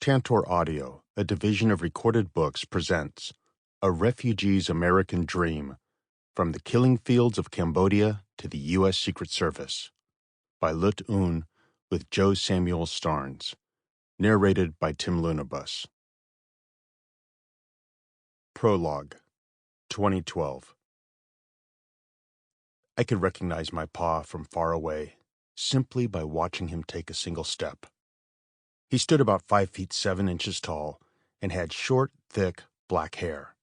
Tantor Audio, a division of Recorded Books, presents A Refugee's American Dream, From the Killing Fields of Cambodia to the U.S. Secret Service, by Leth Oun with Joe Samuel Starnes, narrated by Tim Lounibos. Prologue, 2012. I could recognize my pa from far away, simply by watching him take a single step. He stood about 5 feet 7 inches tall and had short, thick, black hair.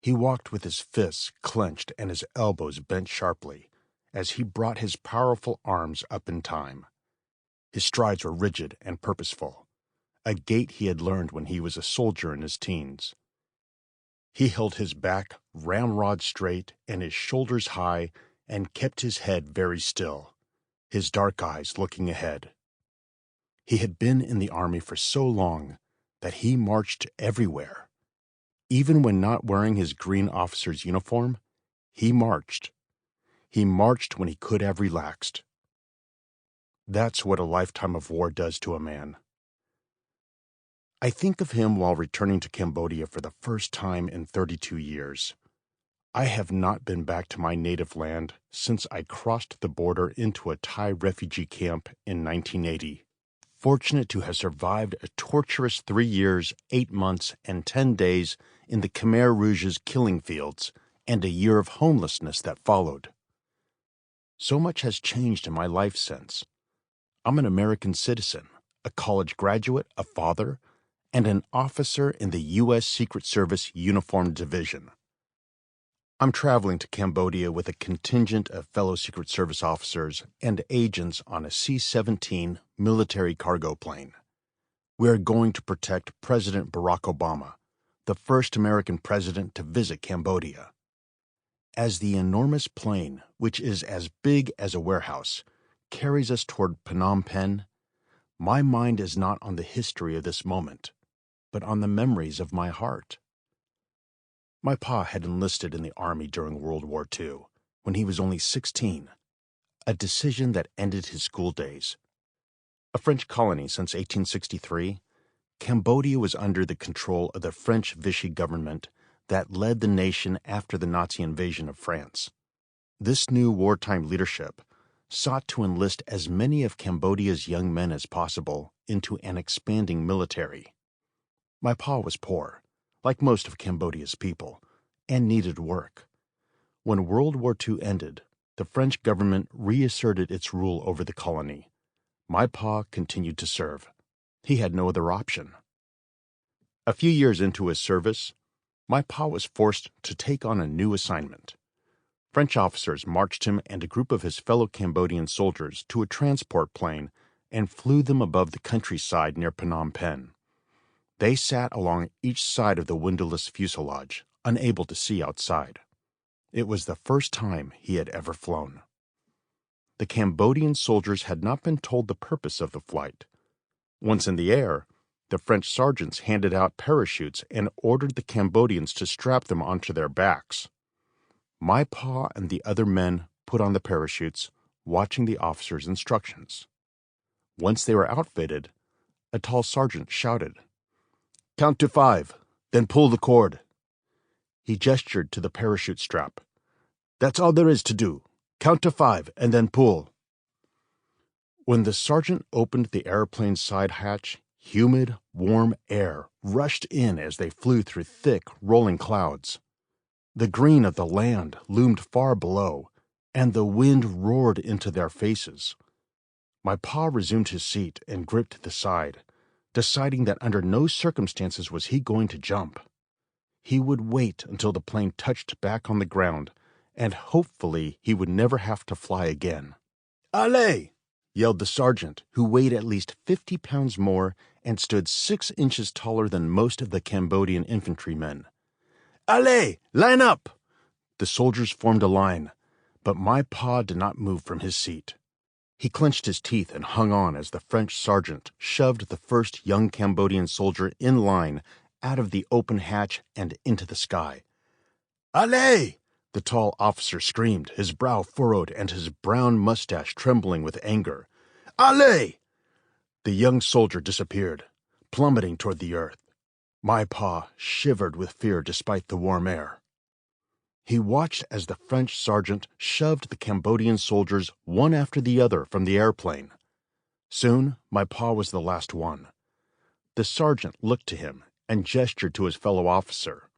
He walked with his fists clenched and his elbows bent sharply as he brought his powerful arms up in time. His strides were rigid and purposeful, a gait he had learned when he was a soldier in his teens. He held his back ramrod straight and his shoulders high and kept his head very still, his dark eyes looking ahead. He had been in the army for so long that he marched everywhere. Even when not wearing his green officer's uniform, he marched. He marched when he could have relaxed. That's what a lifetime of war does to a man. I think of him while returning to Cambodia for the first time in 32 years. I have not been back to my native land since I crossed the border into a Thai refugee camp in 1980. Fortunate to have survived a torturous 3 years, 8 months, and 10 days in the Khmer Rouge's killing fields, and a year of homelessness that followed. So much has changed in my life since. I'm an American citizen, a college graduate, a father, and an officer in the U.S. Secret Service Uniformed Division. I'm traveling to Cambodia with a contingent of fellow Secret Service officers and agents on a C-17 military cargo plane. We are going to protect President Barack Obama, the first American president to visit Cambodia. As the enormous plane, which is as big as a warehouse, carries us toward Phnom Penh, my mind is not on the history of this moment, but on the memories of my heart. My pa had enlisted in the Army during World War II, when he was only 16, a decision that ended his school days. A French colony since 1863, Cambodia was under the control of the French Vichy government that led the nation after the Nazi invasion of France. This new wartime leadership sought to enlist as many of Cambodia's young men as possible into an expanding military. My pa was poor, like most of Cambodia's people, and needed work. When World War II ended, the French government reasserted its rule over the colony. My pa continued to serve. He had no other option. A few years into his service, my pa was forced to take on a new assignment. French officers marched him and a group of his fellow Cambodian soldiers to a transport plane and flew them above the countryside near Phnom Penh. They sat along each side of the windowless fuselage, unable to see outside. It was the first time he had ever flown. The Cambodian soldiers had not been told the purpose of the flight. Once in the air, the French sergeants handed out parachutes and ordered the Cambodians to strap them onto their backs. My pa and the other men put on the parachutes, watching the officers' instructions. Once they were outfitted, a tall sergeant shouted, "Count to 5, then pull the cord." He gestured to the parachute strap. "That's all there is to do. Count to 5 and then pull." When the sergeant opened the airplane's side hatch, humid, warm air rushed in as they flew through thick, rolling clouds. The green of the land loomed far below, and the wind roared into their faces. My pa resumed his seat and gripped the side, deciding that under no circumstances was he going to jump. He would wait until the plane touched back on the ground, and hopefully he would never have to fly again. "Allez!" yelled the sergeant, who weighed at least 50 pounds more and stood 6 inches taller than most of the Cambodian infantrymen. "Allez! Line up!" The soldiers formed a line, but my pa did not move from his seat. He clenched his teeth and hung on as the French sergeant shoved the first young Cambodian soldier in line out of the open hatch and into the sky. "Allez!" the tall officer screamed, his brow furrowed and his brown mustache trembling with anger. "Allez!" The young soldier disappeared. plummeting toward the earth. My pa shivered with fear despite the warm air. He watched as the French sergeant shoved the Cambodian soldiers one after the other from the airplane. Soon, my pa was the last one. The sergeant looked to him and gestured to his fellow officer.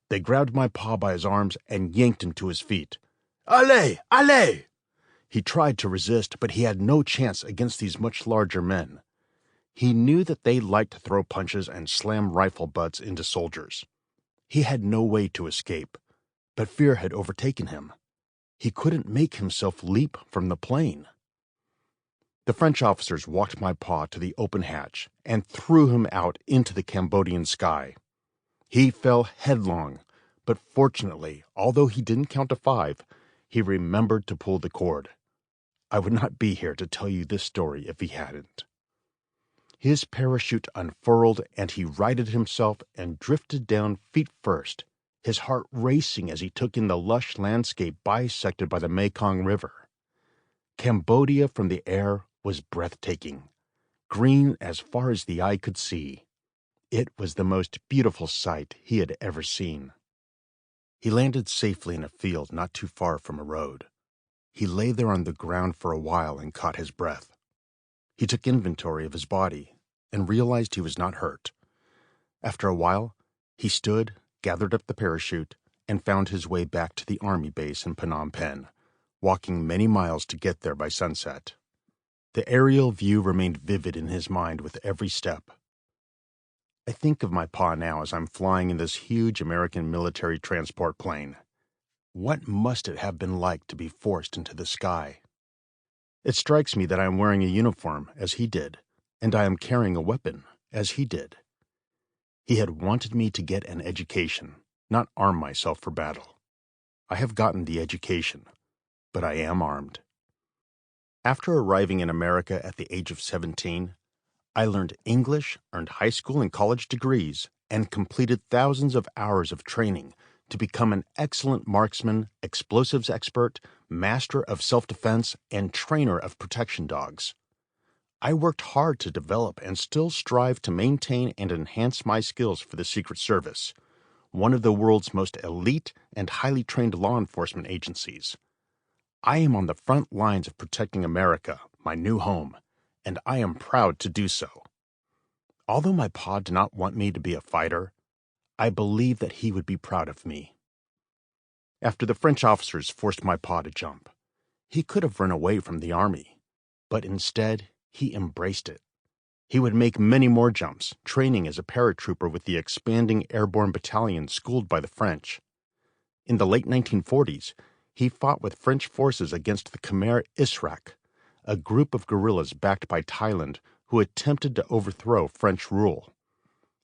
They grabbed my pa by his arms and yanked him to his feet. Allez! Allez! He tried to resist, but he had no chance against these much larger men. He knew that they liked to throw punches and slam rifle butts into soldiers. He had no way to escape, but fear had overtaken him. He couldn't make himself leap from the plane. The French officers walked my pa to the open hatch and threw him out into the Cambodian sky. He fell headlong, but fortunately, although he didn't count to 5, he remembered to pull the cord. I would not be here to tell you this story if he hadn't. His parachute unfurled and he righted himself and drifted down feet first, his heart racing as he took in the lush landscape bisected by the Mekong River. Cambodia from the air was breathtaking, green as far as the eye could see. It was the most beautiful sight he had ever seen. He landed safely in a field not too far from a road. He lay there on the ground for a while and caught his breath. He took inventory of his body and realized he was not hurt. After a while, he stood, gathered up the parachute, and found his way back to the army base in Phnom Penh, walking many miles to get there by sunset. The aerial view remained vivid in his mind with every step. I think of my pa now as I'm flying in this huge American military transport plane. What must it have been like to be forced into the sky? It strikes me that I am wearing a uniform, as he did, and I am carrying a weapon, as he did. He had wanted me to get an education, not arm myself for battle. I have gotten the education, but I am armed. After arriving in America at the age of 17, I learned English, earned high school and college degrees, and completed thousands of hours of training to become an excellent marksman, explosives expert, master of self-defense, and trainer of protection dogs. I worked hard to develop and still strive to maintain and enhance my skills for the Secret Service, one of the world's most elite and highly trained law enforcement agencies. I am on the front lines of protecting America, my new home, and I am proud to do so. Although my pa did not want me to be a fighter, I believe that he would be proud of me. After the French officers forced my pa to jump, he could have run away from the army, but instead he embraced it. He would make many more jumps, training as a paratrooper with the expanding airborne battalion schooled by the French. In the late 1940s, he fought with French forces against the Khmer Rouge-Oun, a group of guerrillas backed by Thailand who attempted to overthrow French rule.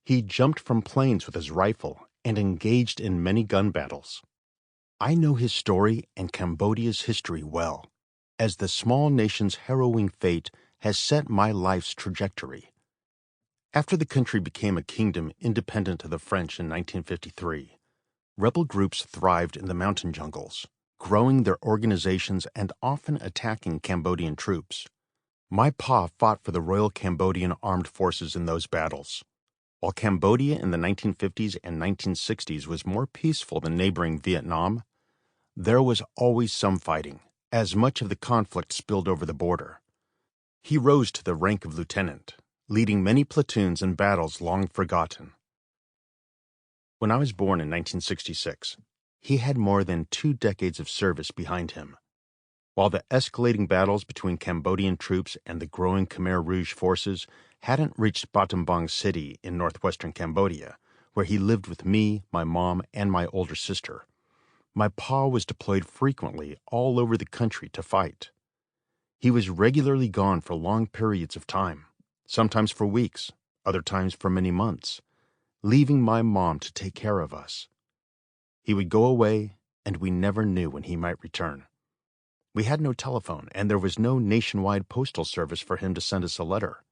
He jumped from planes with his rifle and engaged in many gun battles. I know his story and Cambodia's history well, as the small nation's harrowing fate has set my life's trajectory. After the country became a kingdom independent of the French in 1953, rebel groups thrived in the mountain jungles, growing their organizations and often attacking Cambodian troops. My pa fought for the Royal Cambodian Armed Forces in those battles. While Cambodia in the 1950s and 1960s was more peaceful than neighboring Vietnam, there was always some fighting, as much of the conflict spilled over the border. He rose to the rank of lieutenant, leading many platoons in battles long forgotten. When I was born in 1966, he had more than 2 decades of service behind him. While the escalating battles between Cambodian troops and the growing Khmer Rouge forces hadn't reached Battambang City in northwestern Cambodia, where he lived with me, my mom, and my older sister, my pa was deployed frequently all over the country to fight. He was regularly gone for long periods of time, sometimes for weeks, other times for many months, leaving my mom to take care of us. He would go away, and we never knew when he might return. We had no telephone, and there was no nationwide postal service for him to send us a letter.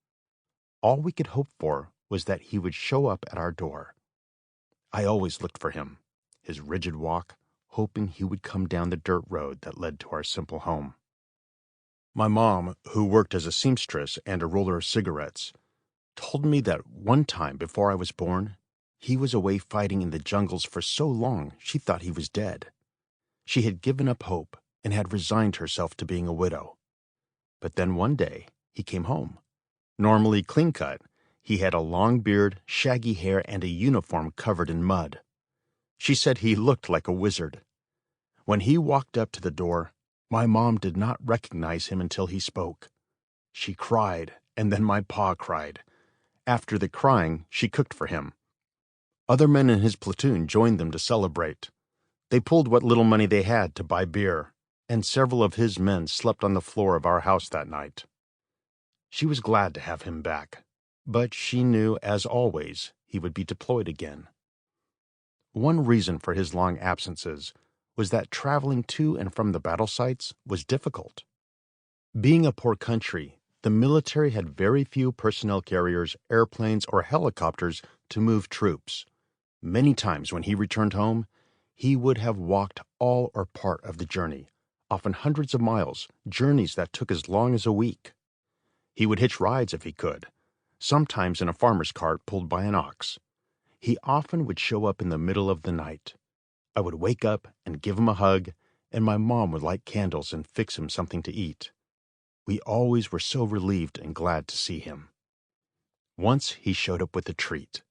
All we could hope for was that he would show up at our door. I always looked for him, his rigid walk, hoping he would come down the dirt road that led to our simple home. My mom, who worked as a seamstress and a roller of cigarettes, told me that one time before I was born, he was away fighting in the jungles for so long she thought he was dead. She had given up hope and had resigned herself to being a widow. But then one day, he came home. Normally clean-cut, he had a long beard, shaggy hair, and a uniform covered in mud. She said he looked like a wizard. When he walked up to the door, my mom did not recognize him until he spoke. She cried, and then my pa cried. After the crying, she cooked for him. Other men in his platoon joined them to celebrate. They pulled what little money they had to buy beer, and several of his men slept on the floor of our house that night. She was glad to have him back, but she knew, as always, he would be deployed again. One reason for his long absences was that traveling to and from the battle sites was difficult. Being a poor country, the military had very few personnel carriers, airplanes, or helicopters to move troops. Many times when he returned home, he would have walked all or part of the journey, often hundreds of miles, journeys that took as long as a week. He would hitch rides if he could, sometimes in a farmer's cart pulled by an ox. He often would show up in the middle of the night. I would wake up and give him a hug, and my mom would light candles and fix him something to eat. We always were so relieved and glad to see him. Once he showed up with a treat.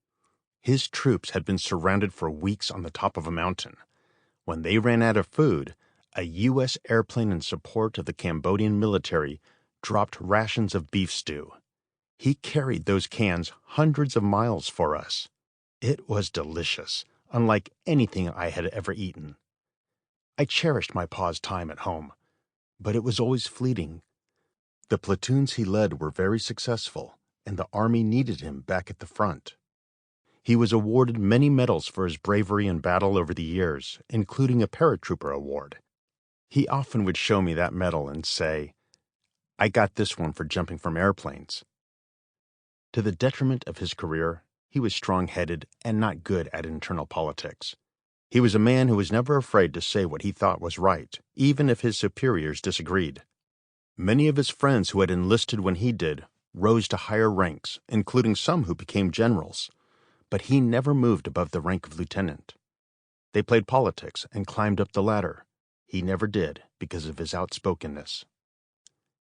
His troops had been surrounded for weeks on the top of a mountain. When they ran out of food, a U.S. airplane in support of the Cambodian military dropped rations of beef stew. He carried those cans hundreds of miles for us. It was delicious, unlike anything I had ever eaten. I cherished my pa's time at home, but it was always fleeting. The platoons he led were very successful, and the Army needed him back at the front. He was awarded many medals for his bravery in battle over the years, including a paratrooper award. He often would show me that medal and say, "I got this one for jumping from airplanes." To the detriment of his career, he was strong-headed and not good at internal politics. He was a man who was never afraid to say what he thought was right, even if his superiors disagreed. Many of his friends who had enlisted when he did rose to higher ranks, including some who became generals, but he never moved above the rank of lieutenant. They played politics and climbed up the ladder. He never did because of his outspokenness.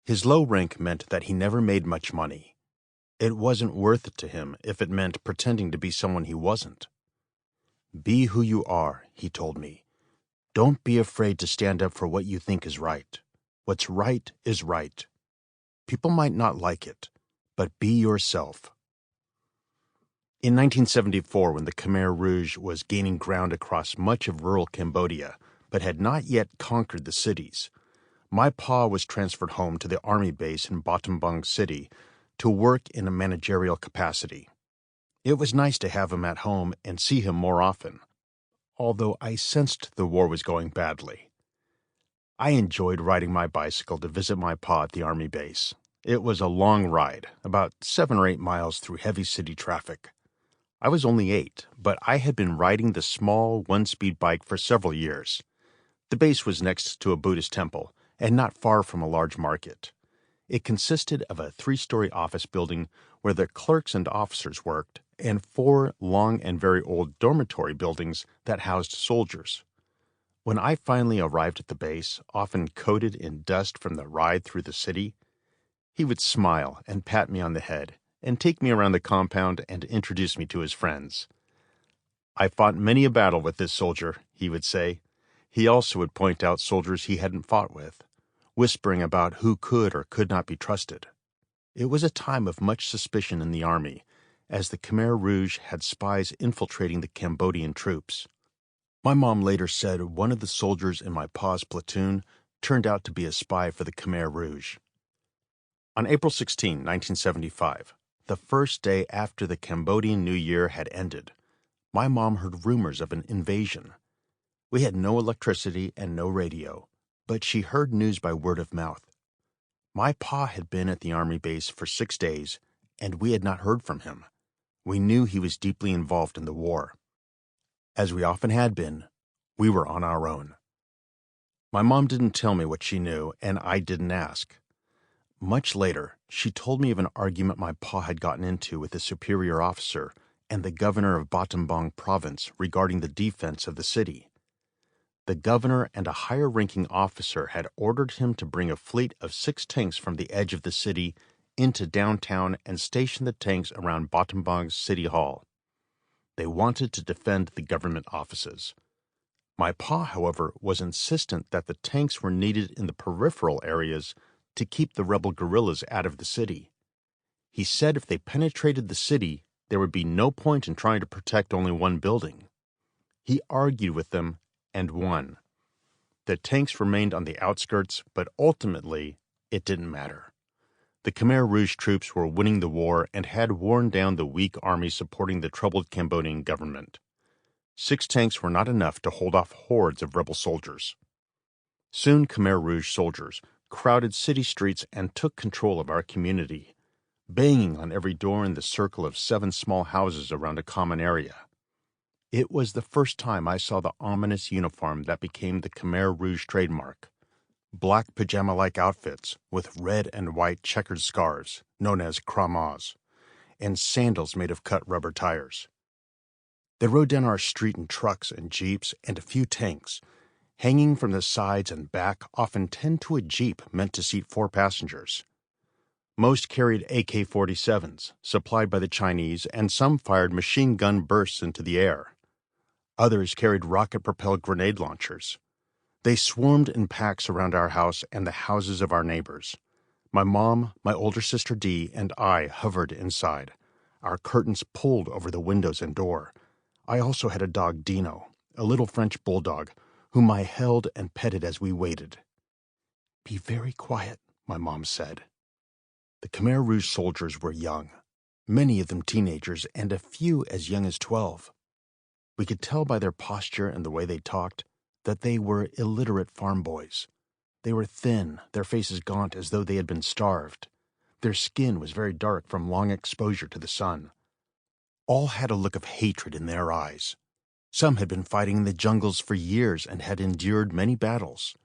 His low rank meant that he never made much money. It wasn't worth it to him if it meant pretending to be someone he wasn't. "Be who you are," he told me. "Don't be afraid to stand up for what you think is right. What's right is right. People might not like it, but be yourself." In 1974, when the Khmer Rouge was gaining ground across much of rural Cambodia, but had not yet conquered the cities, my pa was transferred home to the army base in Battambang City to work in a managerial capacity. It was nice to have him at home and see him more often, although I sensed the war was going badly. I enjoyed riding my bicycle to visit my pa at the army base. It was a long ride, about 7 or 8 miles through heavy city traffic. I was only 8, but I had been riding the small, one-speed bike for several years. The base was next to a Buddhist temple, and not far from a large market. It consisted of a 3-story office building where the clerks and officers worked, and 4 long and very old dormitory buildings that housed soldiers. When I finally arrived at the base, often coated in dust from the ride through the city, he would smile and pat me on the head and take me around the compound and introduce me to his friends. "I fought many a battle with this soldier," he would say. He also would point out soldiers he hadn't fought with, whispering about who could or could not be trusted. It was a time of much suspicion in the army, as the Khmer Rouge had spies infiltrating the Cambodian troops. My mom later said one of the soldiers in my pa's platoon turned out to be a spy for the Khmer Rouge. On April 16, 1975, the first day after the Cambodian New Year had ended, my mom heard rumors of an invasion. We had no electricity and no radio, but she heard news by word of mouth. My pa had been at the army base for 6 days, and we had not heard from him. We knew he was deeply involved in the war. As we often had been, we were on our own. My mom didn't tell me what she knew, and I didn't ask. Much later, she told me of an argument my pa had gotten into with a superior officer and the governor of Battambang province regarding the defense of the city. The governor and a higher-ranking officer had ordered him to bring a fleet of 6 tanks from the edge of the city into downtown and station the tanks around Battambang's city hall. They wanted to defend the government offices. My pa, however, was insistent that the tanks were needed in the peripheral areas to keep the rebel guerrillas out of the city. He said if they penetrated the city, there would be no point in trying to protect only one building. He argued with them and won. The tanks remained on the outskirts, but ultimately, it didn't matter. The Khmer Rouge troops were winning the war and had worn down the weak army supporting the troubled Cambodian government. 6 tanks were not enough to hold off hordes of rebel soldiers. Soon Khmer Rouge soldiers crowded city streets and took control of our community, banging on every door in the circle of 7 small houses around a common area. It was the first time I saw the ominous uniform that became the Khmer Rouge trademark. Black pajama-like outfits with red and white checkered scarves, known as kramas, and sandals made of cut rubber tires. They rode down our street in trucks and jeeps and a few tanks, hanging from the sides and back, often 10 to a jeep meant to seat 4 passengers. Most carried AK-47s, supplied by the Chinese, and some fired machine gun bursts into the air. Others carried rocket-propelled grenade launchers. They swarmed in packs around our house and the houses of our neighbors. My mom, my older sister Dee, and I hovered inside, our curtains pulled over the windows and door. I also had a dog, Dino, a little French bulldog, whom I held and petted as we waited. "Be very quiet," my mom said. The Khmer Rouge soldiers were young, many of them teenagers, and a few as young as 12. We could tell by their posture and the way they talked that they were illiterate farm boys. They were thin, their faces gaunt as though they had been starved. Their skin was very dark from long exposure to the sun. All had a look of hatred in their eyes. Some had been fighting in the jungles for years and had endured many battles.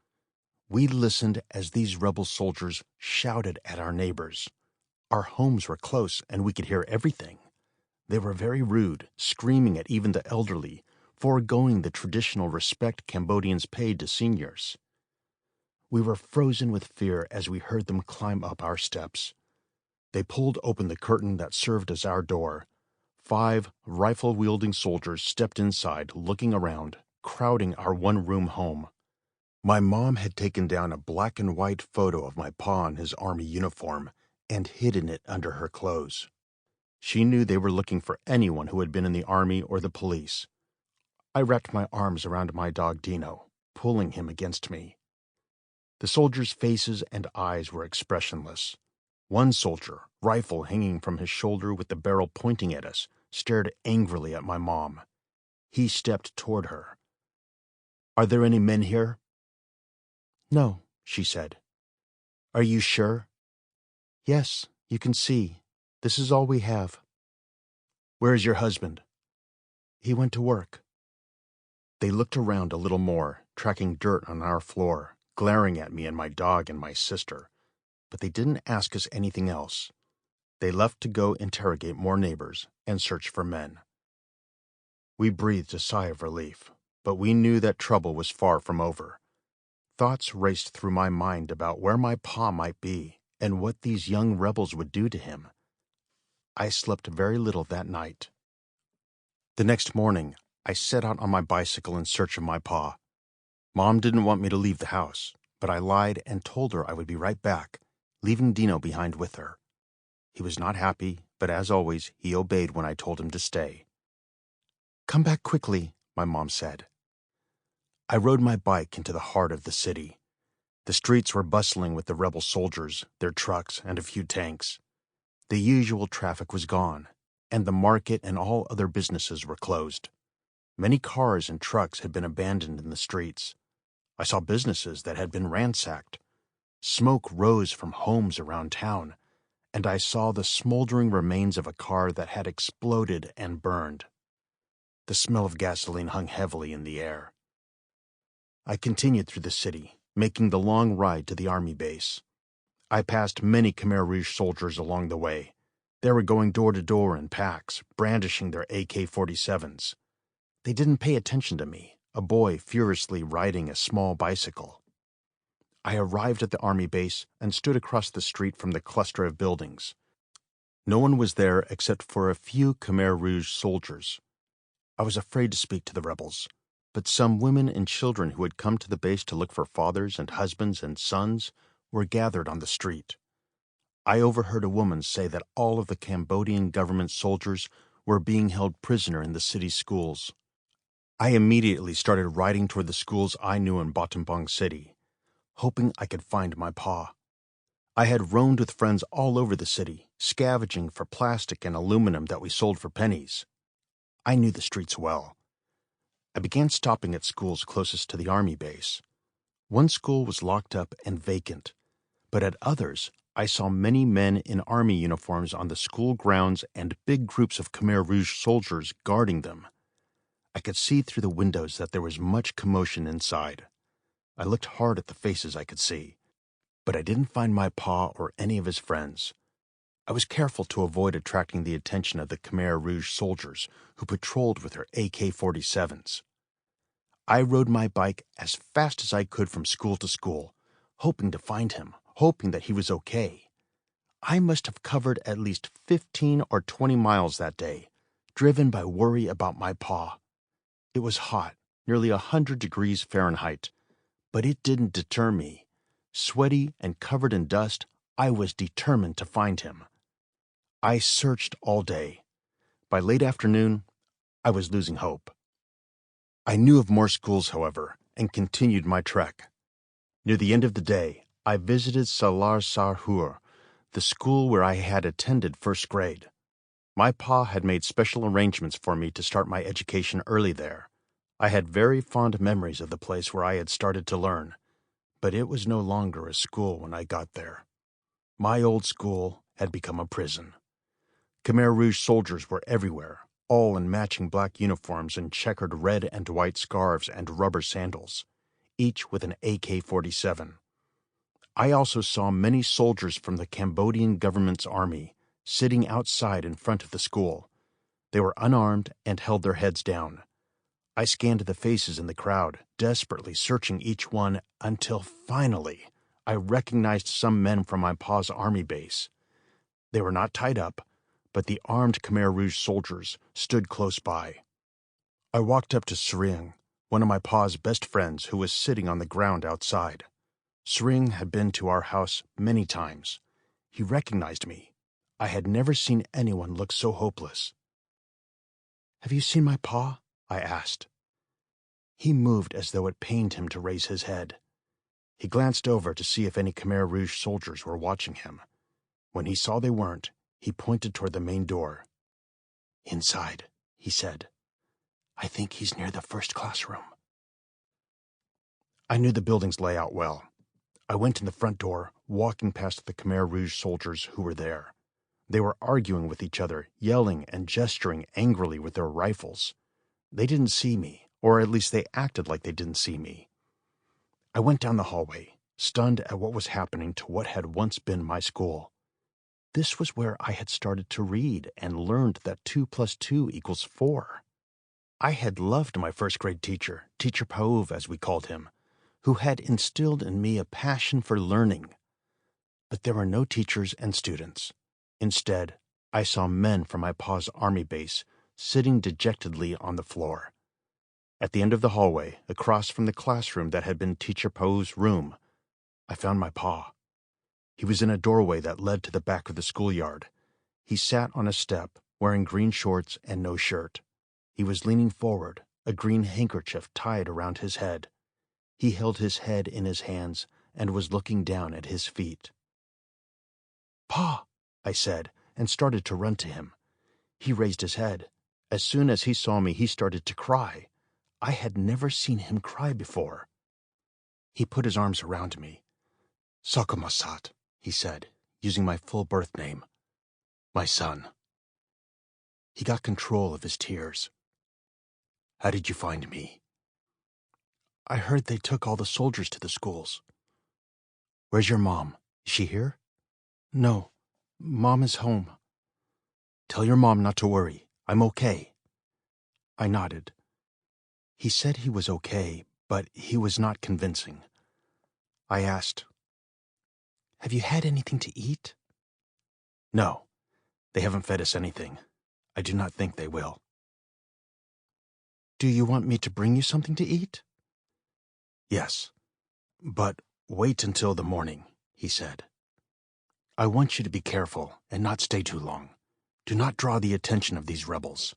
We listened as these rebel soldiers shouted at our neighbors. Our homes were close and we could hear everything. They were very rude, screaming at even the elderly, foregoing the traditional respect Cambodians paid to seniors. We were frozen with fear as we heard them climb up our steps. They pulled open the curtain that served as our door. 5 rifle-wielding soldiers stepped inside, looking around, crowding our one-room home. My mom had taken down a black and white photo of my pa in his army uniform and hidden it under her clothes. She knew they were looking for anyone who had been in the army or the police. I wrapped my arms around my dog Dino, pulling him against me. The soldiers' faces and eyes were expressionless. One soldier, rifle hanging from his shoulder with the barrel pointing at us, stared angrily at my mom. He stepped toward her. "Are there any men here?" "No," she said. "Are you sure?" "Yes, you can see. This is all we have." "Where is your husband?" "He went to work." They looked around a little more, tracking dirt on our floor, glaring at me and my dog and my sister, but they didn't ask us anything else. They left to go interrogate more neighbors and search for men. We breathed a sigh of relief, but we knew that trouble was far from over. Thoughts raced through my mind about where my pa might be and what these young rebels would do to him. I slept very little that night. The next morning, I set out on my bicycle in search of my pa. Mom didn't want me to leave the house, but I lied and told her I would be right back, leaving Dino behind with her. He was not happy, but as always, he obeyed when I told him to stay. "Come back quickly," my mom said. I rode my bike into the heart of the city. The streets were bustling with the rebel soldiers, their trucks, and a few tanks. The usual traffic was gone, and the market and all other businesses were closed. Many cars and trucks had been abandoned in the streets. I saw businesses that had been ransacked. Smoke rose from homes around town, and I saw the smoldering remains of a car that had exploded and burned. The smell of gasoline hung heavily in the air. I continued through the city, making the long ride to the army base. I passed many Khmer Rouge soldiers along the way. They were going door to door in packs, brandishing their AK-47s. They didn't pay attention to me, a boy furiously riding a small bicycle. I arrived at the army base and stood across the street from the cluster of buildings. No one was there except for a few Khmer Rouge soldiers. I was afraid to speak to the rebels, but some women and children who had come to the base to look for fathers and husbands and sons were gathered on the street. I overheard a woman say that all of the Cambodian government soldiers were being held prisoner in the city's schools. I immediately started riding toward the schools I knew in Battambang City, hoping I could find my pa. I had roamed with friends all over the city, scavenging for plastic and aluminum that we sold for pennies. I knew the streets well. I began stopping at schools closest to the army base. One school was locked up and vacant, but at others I saw many men in army uniforms on the school grounds and big groups of Khmer Rouge soldiers guarding them. I could see through the windows that there was much commotion inside. I looked hard at the faces I could see, but I didn't find my pa or any of his friends. I was careful to avoid attracting the attention of the Khmer Rouge soldiers who patrolled with their AK-47s. I rode my bike as fast as I could from school to school, hoping to find him, hoping that he was okay. I must have covered at least 15 or 20 miles that day, driven by worry about my pa. It was hot, nearly 100 degrees Fahrenheit, but it didn't deter me. Sweaty and covered in dust, I was determined to find him. I searched all day. By late afternoon, I was losing hope. I knew of more schools, however, and continued my trek. Near the end of the day, I visited Salar Sarhur, the school where I had attended first grade. My pa had made special arrangements for me to start my education early there. I had very fond memories of the place where I had started to learn, but it was no longer a school when I got there. My old school had become a prison. Khmer Rouge soldiers were everywhere, all in matching black uniforms and checkered red and white scarves and rubber sandals, each with an AK-47. I also saw many soldiers from the Cambodian government's army sitting outside in front of the school. They were unarmed and held their heads down. I scanned the faces in the crowd, desperately searching each one until finally I recognized some men from my pa's army base. They were not tied up, but the armed Khmer Rouge soldiers stood close by. I walked up to Sring, one of my pa's best friends who was sitting on the ground outside. Sring had been to our house many times. He recognized me. I had never seen anyone look so hopeless. "Have you seen my pa?" I asked. He moved as though it pained him to raise his head. He glanced over to see if any Khmer Rouge soldiers were watching him. When he saw they weren't, he pointed toward the main door. "Inside," he said. "I think he's near the first classroom." I knew the building's layout well. I went in the front door, walking past the Khmer Rouge soldiers who were there. They were arguing with each other, yelling and gesturing angrily with their rifles. They didn't see me, or at least they acted like they didn't see me. I went down the hallway, stunned at what was happening to what had once been my school. This was where I had started to read and learned that 2 + 2 = 4. I had loved my first grade teacher, Teacher Pauv as we called him, who had instilled in me a passion for learning. But there were no teachers and students. Instead, I saw men from my pa's army base sitting dejectedly on the floor. At the end of the hallway, across from the classroom that had been Teacher Pauv's room, I found my pa. He was in a doorway that led to the back of the schoolyard. He sat on a step, wearing green shorts and no shirt. He was leaning forward, a green handkerchief tied around his head. He held his head in his hands and was looking down at his feet. "Pa," I said, and started to run to him. He raised his head. As soon as he saw me, he started to cry. I had never seen him cry before. He put his arms around me. "Sokomasat," he said, using my full birth name. "My son." He got control of his tears. "How did you find me?" "I heard they took all the soldiers to the schools." "Where's your mom?" Is she here? No. Mom is home. Tell your mom not to worry. I'm okay. I nodded. He said he was okay, but he was not convincing. I asked, Have you had anything to eat? No. They haven't fed us anything. I do not think they will. Do you want me to bring you something to eat? Yes. But wait until the morning, he said. I want you to be careful and not stay too long. Do not draw the attention of these rebels.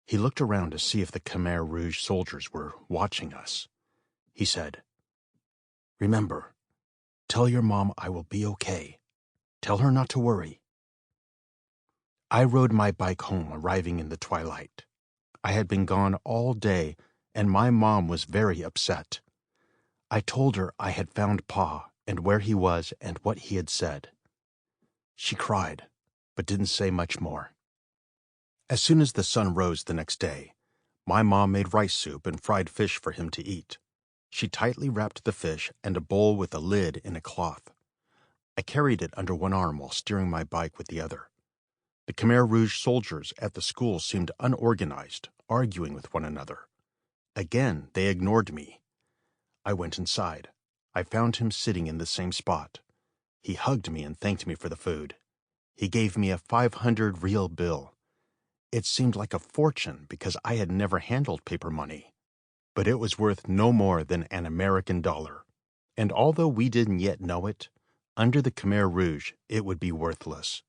He looked around to see if the Khmer Rouge soldiers were watching us. He said, Remember, tell your mom I will be okay. Tell her not to worry. I rode my bike home, arriving in the twilight. I had been gone all day, and my mom was very upset. I told her I had found Pa and where he was and what he had said. She cried, but didn't say much more. As soon as the sun rose the next day, my mom made rice soup and fried fish for him to eat. She tightly wrapped the fish and a bowl with a lid in a cloth. I carried it under one arm while steering my bike with the other. The Khmer Rouge soldiers at the school seemed unorganized, arguing with one another. Again, they ignored me. I went inside. I found him sitting in the same spot. He hugged me and thanked me for the food. He gave me a 500 real bill. It seemed like a fortune because I had never handled paper money. But it was worth no more than an American dollar. And although we didn't yet know it, under the Khmer Rouge it would be worthless.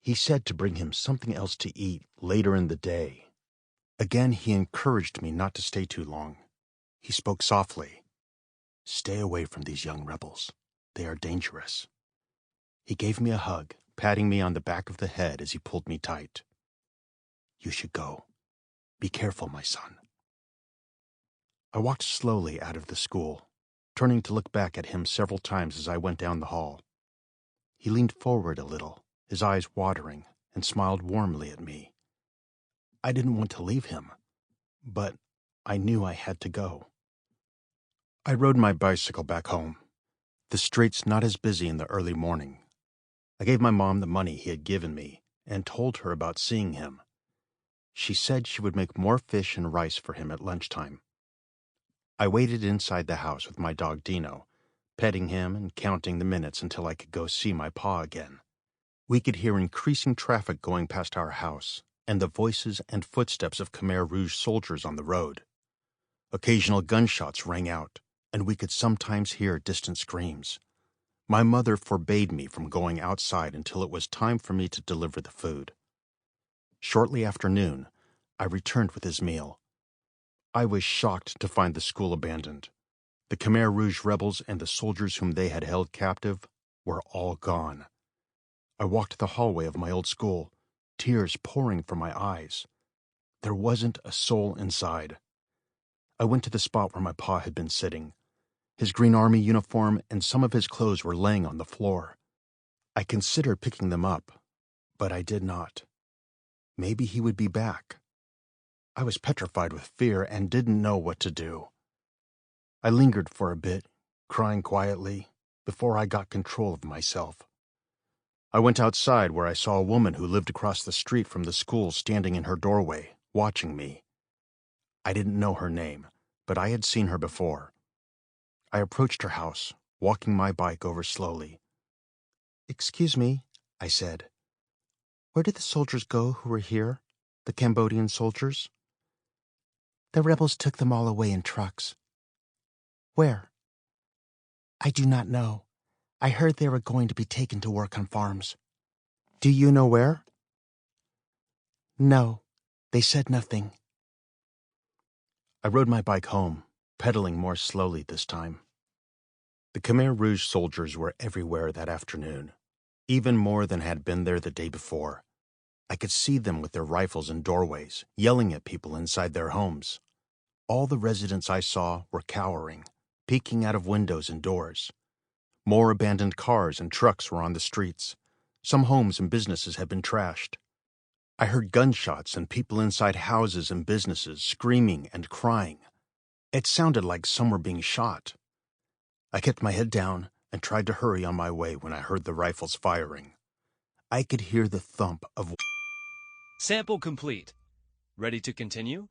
He said to bring him something else to eat later in the day. Again he encouraged me not to stay too long. He spoke softly. Stay away from these young rebels. They are dangerous. He gave me a hug, patting me on the back of the head as he pulled me tight. You should go. Be careful, my son. I walked slowly out of the school, turning to look back at him several times as I went down the hall. He leaned forward a little, his eyes watering, and smiled warmly at me. I didn't want to leave him, but I knew I had to go. I rode my bicycle back home. The streets not as busy in the early morning. I gave my mom the money he had given me and told her about seeing him. She said she would make more fish and rice for him at lunchtime. I waited inside the house with my dog Dino, petting him and counting the minutes until I could go see my Pa again. We could hear increasing traffic going past our house and the voices and footsteps of Khmer Rouge soldiers on the road. Occasional gunshots rang out, and we could sometimes hear distant screams. My mother forbade me from going outside until it was time for me to deliver the food. Shortly after noon, I returned with his meal. I was shocked to find the school abandoned. The Khmer Rouge rebels and the soldiers whom they had held captive were all gone. I walked the hallway of my old school, tears pouring from my eyes. There wasn't a soul inside. I went to the spot where my Pa had been sitting. His Green Army uniform and some of his clothes were laying on the floor. I considered picking them up, but I did not. Maybe he would be back. I was petrified with fear and didn't know what to do. I lingered for a bit, crying quietly, before I got control of myself. I went outside where I saw a woman who lived across the street from the school standing in her doorway, watching me. I didn't know her name, but I had seen her before. I approached her house, walking my bike over slowly. "Excuse me," I said. "Where did the soldiers go who were here? The Cambodian soldiers?" "The rebels took them all away in trucks." "Where?" "I do not know. I heard they were going to be taken to work on farms." "Do you know where?" "No, they said nothing." I rode my bike home, pedaling more slowly this time. The Khmer Rouge soldiers were everywhere that afternoon, even more than had been there the day before. I could see them with their rifles in doorways, yelling at people inside their homes. All the residents I saw were cowering, peeking out of windows and doors. More abandoned cars and trucks were on the streets. Some homes and businesses had been trashed. I heard gunshots and people inside houses and businesses screaming and crying. It sounded like some were being shot. I kept my head down, and tried to hurry on my way when I heard the rifles firing. I could hear the thump of... Sample complete. Ready to continue?